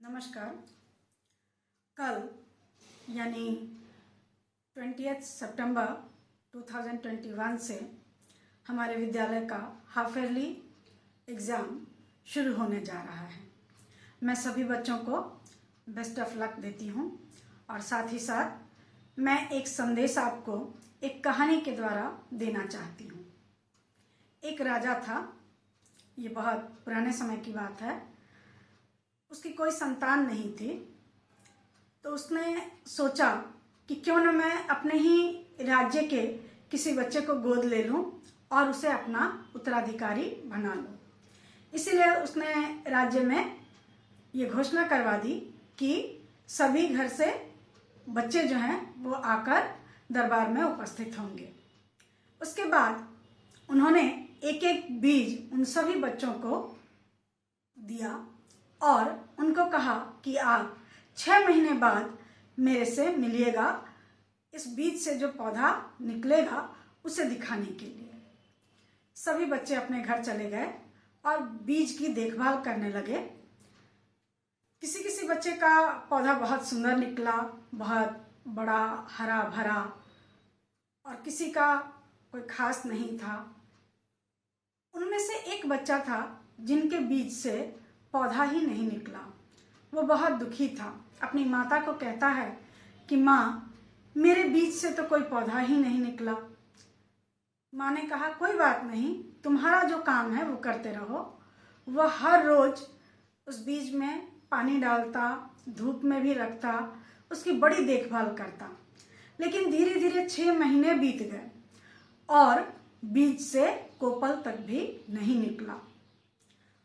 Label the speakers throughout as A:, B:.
A: नमस्कार। कल यानी 20 सितंबर 2021 से हमारे विद्यालय का हाफ ईयरली एग्ज़ाम शुरू होने जा रहा है। मैं सभी बच्चों को बेस्ट ऑफ लक देती हूँ और साथ ही साथ मैं एक संदेश आपको एक कहानी के द्वारा देना चाहती हूँ। एक राजा था, ये बहुत पुराने समय की बात है। उसकी कोई संतान नहीं थी, तो उसने सोचा कि क्यों न मैं अपने ही राज्य के किसी बच्चे को गोद ले लूं और उसे अपना उत्तराधिकारी बना लूं। इसीलिए उसने राज्य में ये घोषणा करवा दी कि सभी घर से बच्चे जो हैं वो आकर दरबार में उपस्थित होंगे। उसके बाद उन्होंने एक एक बीज उन सभी बच्चों को दिया और उनको कहा कि आप 6 महीने बाद मेरे से मिलिएगा, इस बीज से जो पौधा निकलेगा उसे दिखाने के लिए। सभी बच्चे अपने घर चले गए और बीज की देखभाल करने लगे। किसी किसी बच्चे का पौधा बहुत सुंदर निकला, बहुत बड़ा हरा भरा, और किसी का कोई खास नहीं था। उनमें से एक बच्चा था जिनके बीज से पौधा ही नहीं निकला। वो बहुत दुखी था। अपनी माता को कहता है कि माँ, मेरे बीज से तो कोई पौधा ही नहीं निकला। माँ ने कहा कोई बात नहीं, तुम्हारा जो काम है वो करते रहो। वह हर रोज उस बीज में पानी डालता, धूप में भी रखता, उसकी बड़ी देखभाल करता। लेकिन धीरे धीरे 6 महीने बीत गए और बीज से कोपल तक भी नहीं निकला।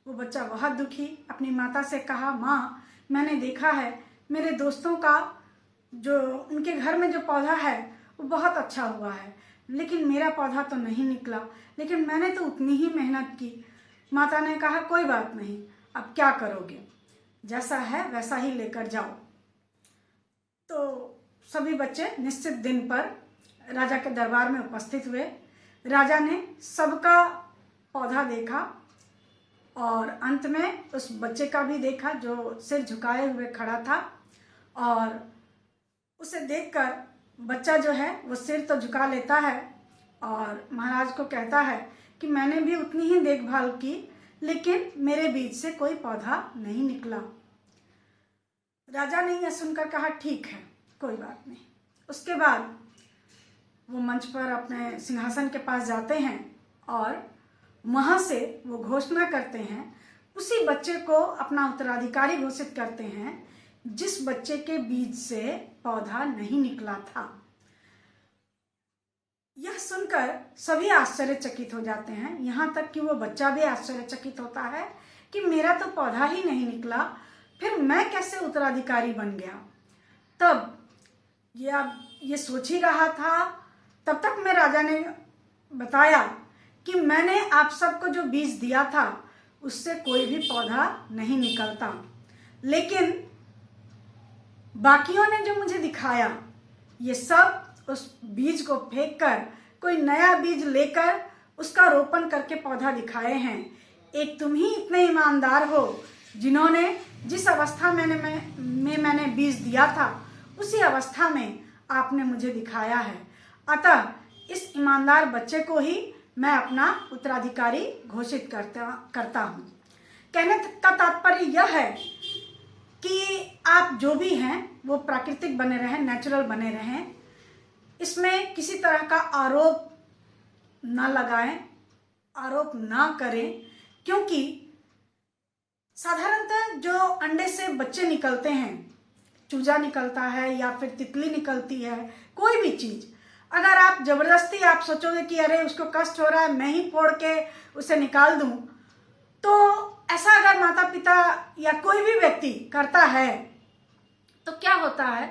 A: वो बच्चा बहुत दुखी अपनी माता से कहा, माँ, मैंने देखा है मेरे दोस्तों का जो उनके घर में जो पौधा है वो बहुत अच्छा हुआ है, लेकिन मेरा पौधा तो नहीं निकला। लेकिन मैंने तो उतनी ही मेहनत की। माता ने कहा कोई बात नहीं, अब क्या करोगे, जैसा है वैसा ही लेकर जाओ। तो सभी बच्चे निश्चित दिन पर राजा के दरबार में उपस्थित हुए। राजा ने सबका पौधा देखा और अंत में उस बच्चे का भी देखा जो सिर झुकाए हुए खड़ा था, और उसे देखकर बच्चा जो है वो सिर तो झुका लेता है और महाराज को कहता है कि मैंने भी उतनी ही देखभाल की, लेकिन मेरे बीज से कोई पौधा नहीं निकला। राजा ने यह सुनकर कहा ठीक है, कोई बात नहीं। उसके बाद वो मंच पर अपने सिंहासन के पास जाते हैं और वहां से वो घोषणा करते हैं, उसी बच्चे को अपना उत्तराधिकारी घोषित करते हैं जिस बच्चे के बीज से पौधा नहीं निकला था। यह सुनकर सभी आश्चर्यचकित हो जाते हैं, यहाँ तक कि वो बच्चा भी आश्चर्यचकित होता है कि मेरा तो पौधा ही नहीं निकला, फिर मैं कैसे उत्तराधिकारी बन गया। तब ये सोच ही रहा था, तब तक में राजा ने बताया कि मैंने आप सबको जो बीज दिया था उससे कोई भी पौधा नहीं निकलता, लेकिन बाकियों ने जो मुझे दिखाया ये सब उस बीज को फेंककर कोई नया बीज लेकर उसका रोपण करके पौधा दिखाए हैं। एक तुम ही इतने ईमानदार हो जिन्होंने जिस अवस्था में मैंने बीज दिया था उसी अवस्था में आपने मुझे दिखाया है। अतः इस ईमानदार बच्चे को ही मैं अपना उत्तराधिकारी घोषित करता हूँ। कहने का तात्पर्य यह है कि आप जो भी हैं वो प्राकृतिक बने रहें, नेचुरल बने रहें। इसमें किसी तरह का आरोप ना लगाएं, आरोप ना करें, क्योंकि साधारणतः जो अंडे से बच्चे निकलते हैं, चूजा निकलता है या फिर तितली निकलती है, कोई भी चीज़, अगर आप जबरदस्ती आप सोचोगे कि अरे उसको कष्ट हो रहा है मैं ही फोड़ के उसे निकाल दूं, तो ऐसा अगर माता पिता या कोई भी व्यक्ति करता है तो क्या होता है,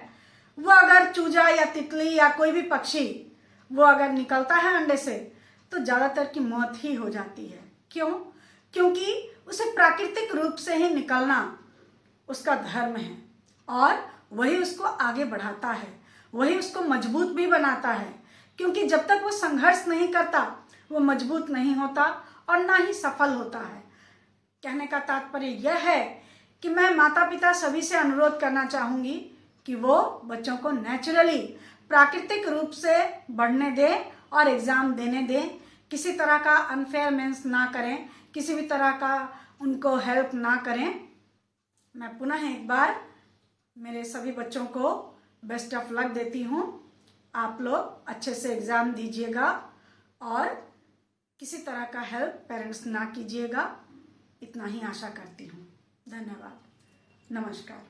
A: वो अगर चूजा या तितली या कोई भी पक्षी वो अगर निकलता है अंडे से तो ज़्यादातर की मौत ही हो जाती है। क्यों? क्योंकि उसे प्राकृतिक रूप से ही निकलना उसका धर्म है और वही उसको आगे बढ़ाता है, वही उसको मजबूत भी बनाता है। क्योंकि जब तक वो संघर्ष नहीं करता वो मजबूत नहीं होता और ना ही सफल होता है। कहने का तात्पर्य यह है कि मैं माता पिता सभी से अनुरोध करना चाहूँगी कि वो बच्चों को नेचुरली प्राकृतिक रूप से बढ़ने दें और एग्ज़ाम देने दें। किसी तरह का अनफेयर मीन्स ना करें, किसी भी तरह का उनको हेल्प ना करें। मैं पुनः एक बार मेरे सभी बच्चों को बेस्ट ऑफ लक देती हूँ। आप लोग अच्छे से एग्ज़ाम दीजिएगा और किसी तरह का हेल्प पेरेंट्स ना कीजिएगा, इतना ही आशा करती हूँ। धन्यवाद। नमस्कार।